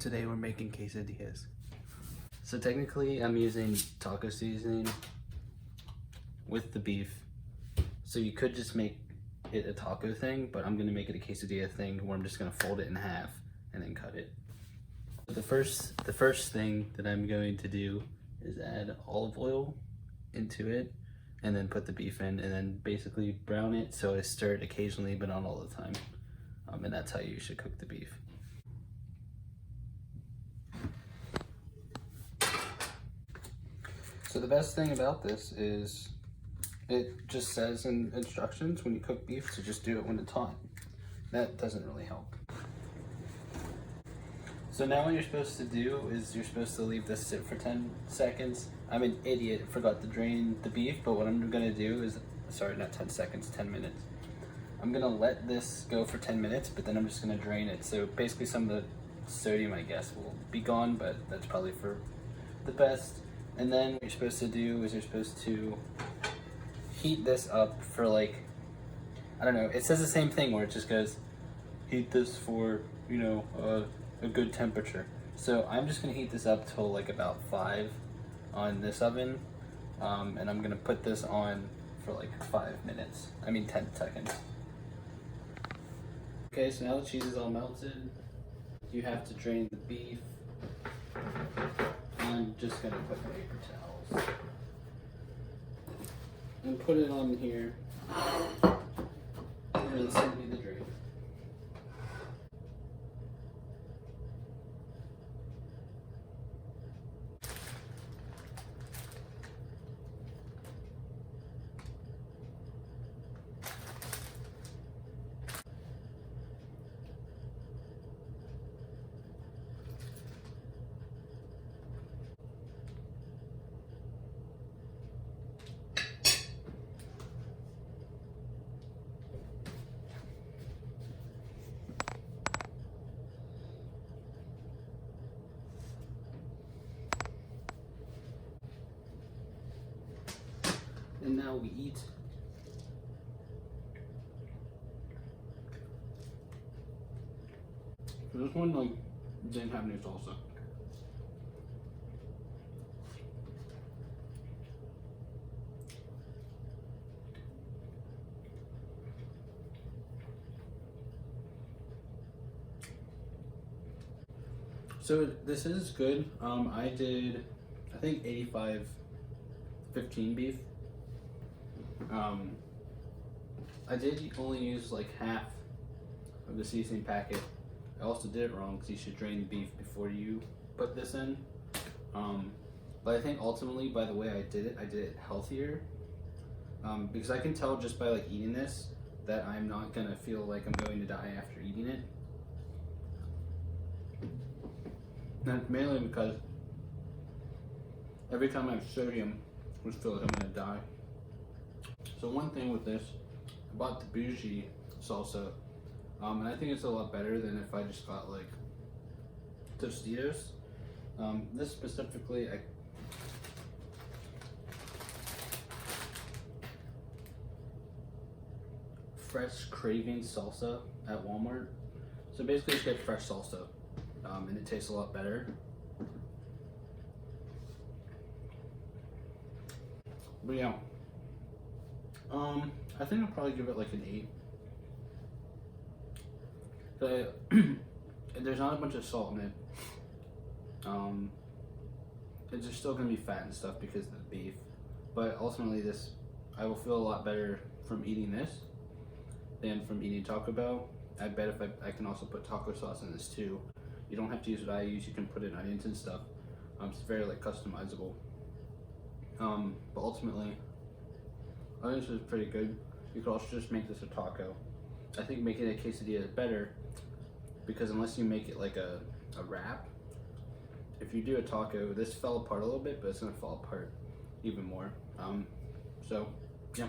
Today we're making quesadillas. So technically I'm using taco seasoning with the beef. So you could just make it a taco thing, but I'm gonna make it a quesadilla thing where I'm just gonna fold it in half and then cut it. The first thing that I'm going to do is add olive oil into it and then put the beef in and then basically brown it so I stir it occasionally but not all the time. And that's how you should cook the beef. So the best thing about this is it just says in instructions when you cook beef to just do it when it's hot. That doesn't really help. So now what you're supposed to do is you're supposed to leave this sit for 10 seconds. I'm an idiot, forgot to drain the beef, but what I'm gonna do is, sorry, not 10 seconds, 10 minutes. I'm gonna let this go for 10 minutes, but then I'm just gonna drain it. So basically some of the sodium, I guess, will be gone, but that's probably for the best. And then what you're supposed to do is you're supposed to heat this up for like, I don't know, it says the same thing where it just goes, heat this for, you know, a good temperature. So I'm just gonna heat this up till like about 5 on this oven. And I'm gonna put this on for like 10 seconds. Okay, so now the cheese is all melted. You have to drain the beef. I'm just gonna put paper towels and put it on here. And then send me the drain. And now we eat. This one like didn't have any salsa. So this is good. I did, I think 85-15 beef. I did only use like half of the seasoning packet. I also did it wrong because you should drain the beef before you put this in. But I think ultimately, by the way I did it healthier. Because I can tell just by like eating this that I'm not gonna feel like I'm going to die after eating it. And mainly because every time I have sodium, I just feel like I'm gonna die. So one thing with this, I bought the bougie salsa, and I think it's a lot better than if I just got like Tortillas. This specifically, fresh craving salsa at Walmart. So basically just get fresh salsa, and it tastes a lot better. But yeah. I think I'll probably give it like an 8. But there's not a bunch of salt in it. It's still gonna be fat and stuff because of the beef. But ultimately this, I will feel a lot better from eating this than from eating Taco Bell. I bet if I can also put taco sauce in this too. You don't have to use what I use, you can put in onions and stuff. It's very like customizable. But ultimately, I think this is pretty good. You could also just make this a taco. I think making a quesadilla is better because unless you make it like a wrap, if you do a taco, this fell apart a little bit, but it's gonna fall apart even more. So, yeah.